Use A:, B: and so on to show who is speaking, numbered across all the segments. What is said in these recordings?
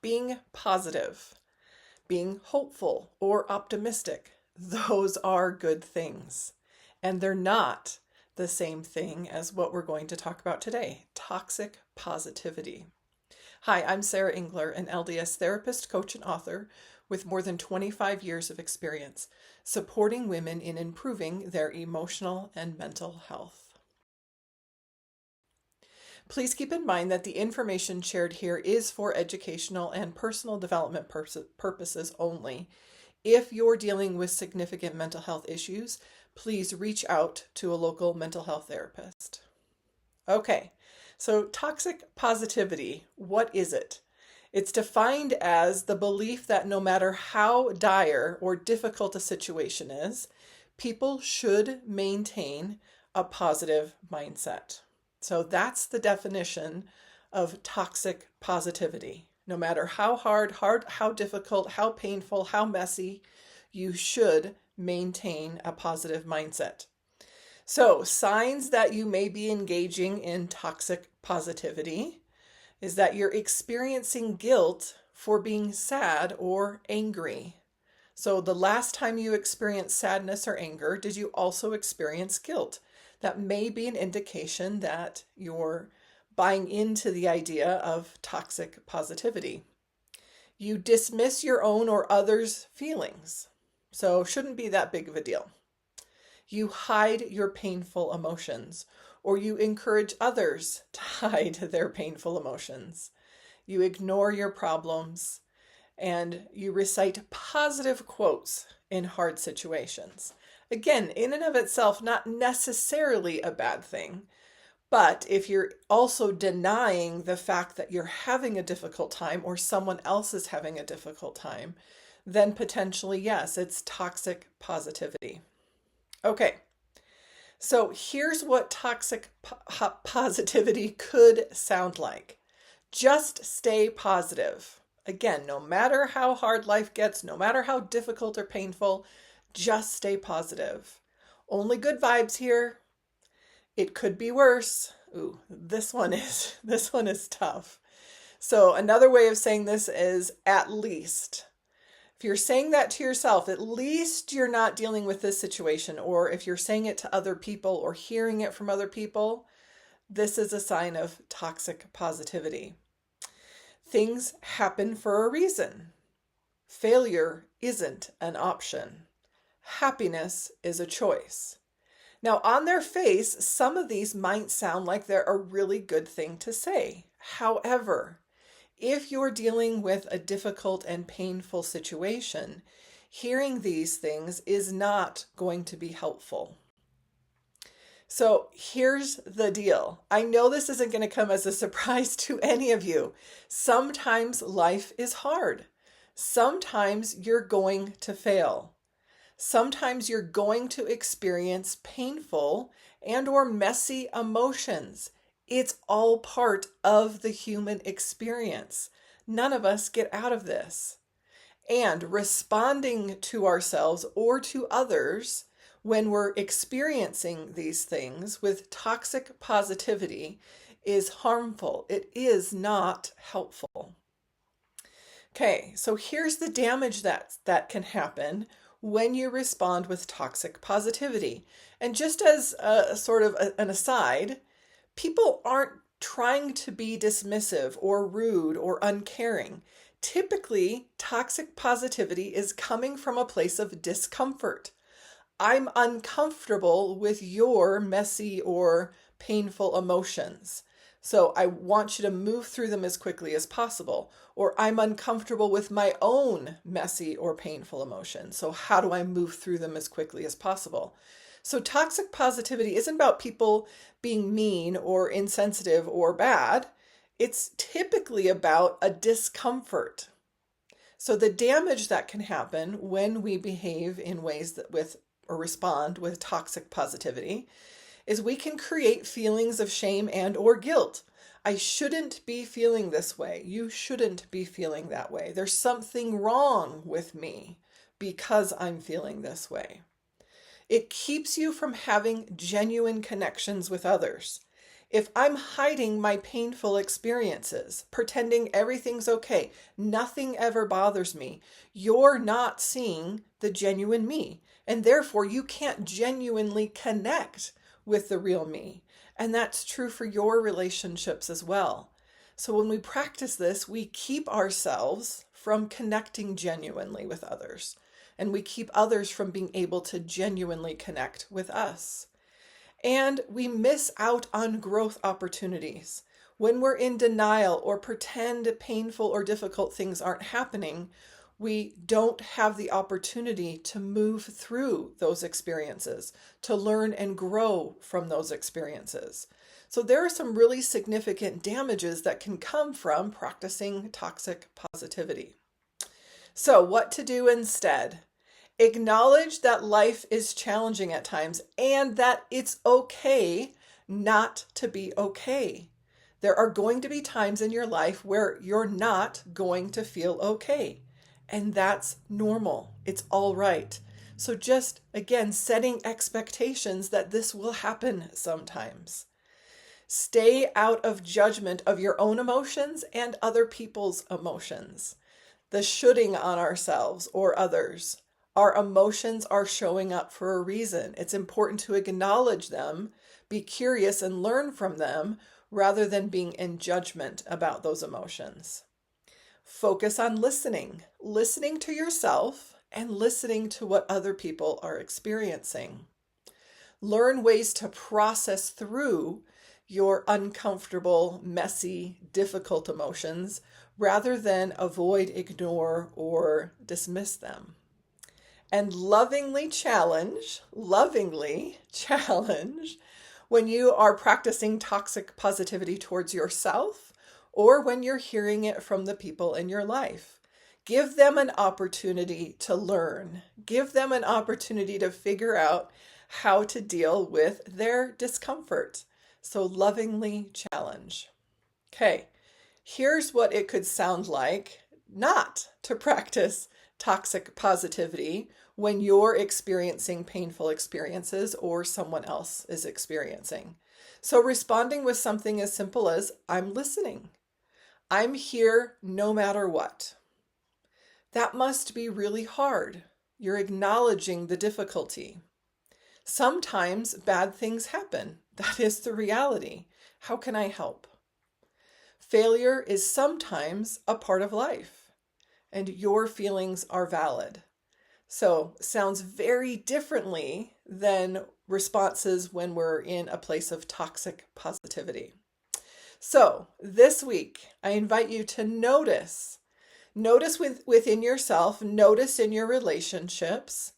A: being positive, being hopeful or optimistic. Those are good things. And they're not the same thing as what we're going to talk about today, toxic positivity. Hi, I'm Sarah Engler, an LDS therapist, coach, and author with more than 25 years of experience supporting women in improving their emotional and mental health. Please keep in mind that the information shared here is for educational and personal development purposes only. If you're dealing with significant mental health issues, please reach out to a local mental health therapist. Okay, so toxic positivity, what is it? It's defined as the belief that no matter how dire or difficult a situation is, people should maintain a positive mindset. So that's the definition of toxic positivity. No matter how hard, how difficult, how painful, how messy, you should maintain a positive mindset. So, signs that you may be engaging in toxic positivity is that you're experiencing guilt for being sad or angry. So, the last time you experienced sadness or anger, did you also experience guilt? That may be an indication that you're buying into the idea of toxic positivity. You dismiss your own or others' feelings, so shouldn't be that big of a deal. You hide your painful emotions, or you encourage others to hide their painful emotions. You ignore your problems, and you recite positive quotes in hard situations. Again, in and of itself, not necessarily a bad thing, but if you're also denying the fact that you're having a difficult time or someone else is having a difficult time, then potentially, yes, it's toxic positivity. Okay, so here's what toxic positivity could sound like. Just stay positive. Again, no matter how hard life gets, no matter how difficult or painful, just stay positive. Only good vibes here. It could be worse. Ooh, this one is tough. So another way of saying this is at least. If you're saying that to yourself, at least you're not dealing with this situation. Or if you're saying it to other people or hearing it from other people, this is a sign of toxic positivity. Things happen for a reason. Failure isn't an option. Happiness is a choice. Now, on their face, some of these might sound like they're a really good thing to say. However, if you're dealing with a difficult and painful situation, hearing these things is not going to be helpful. So here's the deal. I know this isn't going to come as a surprise to any of you. Sometimes life is hard. Sometimes you're going to fail. Sometimes you're going to experience painful and or messy emotions. It's all part of the human experience. None of us get out of this. And responding to ourselves or to others when we're experiencing these things with toxic positivity is harmful. It is not helpful. Okay, so here's the damage that can happen when you respond with toxic positivity. And just as a sort of an aside, people aren't trying to be dismissive or rude or uncaring. Typically, toxic positivity is coming from a place of discomfort. I'm uncomfortable with your messy or painful emotions. So I want you to move through them as quickly as possible. Or I'm uncomfortable with my own messy or painful emotions. So how do I move through them as quickly as possible? So toxic positivity isn't about people being mean or insensitive or bad. It's typically about a discomfort. So the damage that can happen when we behave in ways that with or respond with toxic positivity is we can create feelings of shame and or guilt. I shouldn't be feeling this way. You shouldn't be feeling that way. There's something wrong with me because I'm feeling this way. It keeps you from having genuine connections with others. If I'm hiding my painful experiences, pretending everything's okay, nothing ever bothers me, you're not seeing the genuine me. And therefore, you can't genuinely connect with the real me. And that's true for your relationships as well. So when we practice this, we keep ourselves from connecting genuinely with others, and we keep others from being able to genuinely connect with us. And we miss out on growth opportunities. When we're in denial or pretend painful or difficult things aren't happening, we don't have the opportunity to move through those experiences, to learn and grow from those experiences. So there are some really significant damages that can come from practicing toxic positivity. So what to do instead? Acknowledge that life is challenging at times and that it's okay not to be okay. There are going to be times in your life where you're not going to feel okay. And that's normal. It's all right. So just, again, setting expectations that this will happen sometimes. Stay out of judgment of your own emotions and other people's emotions. The shoulding on ourselves or others. Our emotions are showing up for a reason. It's important to acknowledge them, be curious and learn from them rather than being in judgment about those emotions. Focus on listening to yourself and listening to what other people are experiencing. Learn ways to process through your uncomfortable, messy, difficult emotions rather than avoid, ignore, or dismiss them. And lovingly challenge when you are practicing toxic positivity towards yourself or when you're hearing it from the people in your life. Give them an opportunity to learn. Give them an opportunity to figure out how to deal with their discomfort. So lovingly challenge. Okay, here's what it could sound like not to practice toxic positivity when you're experiencing painful experiences or someone else is experiencing. So responding with something as simple as, I'm listening. I'm here no matter what. That must be really hard. You're acknowledging the difficulty. Sometimes bad things happen. That is the reality. How can I help? Failure is sometimes a part of life, and your feelings are valid. So, sounds very differently than responses when we're in a place of toxic positivity. So, this week, I invite you to notice within yourself, notice in your relationships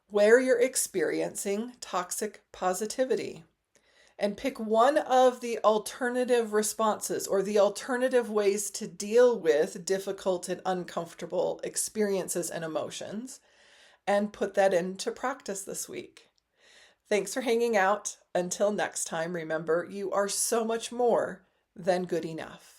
A: where you're experiencing toxic positivity. And pick one of the alternative responses or the alternative ways to deal with difficult and uncomfortable experiences and emotions and put that into practice this week. Thanks for hanging out. Until next time, remember, you are so much more than good enough.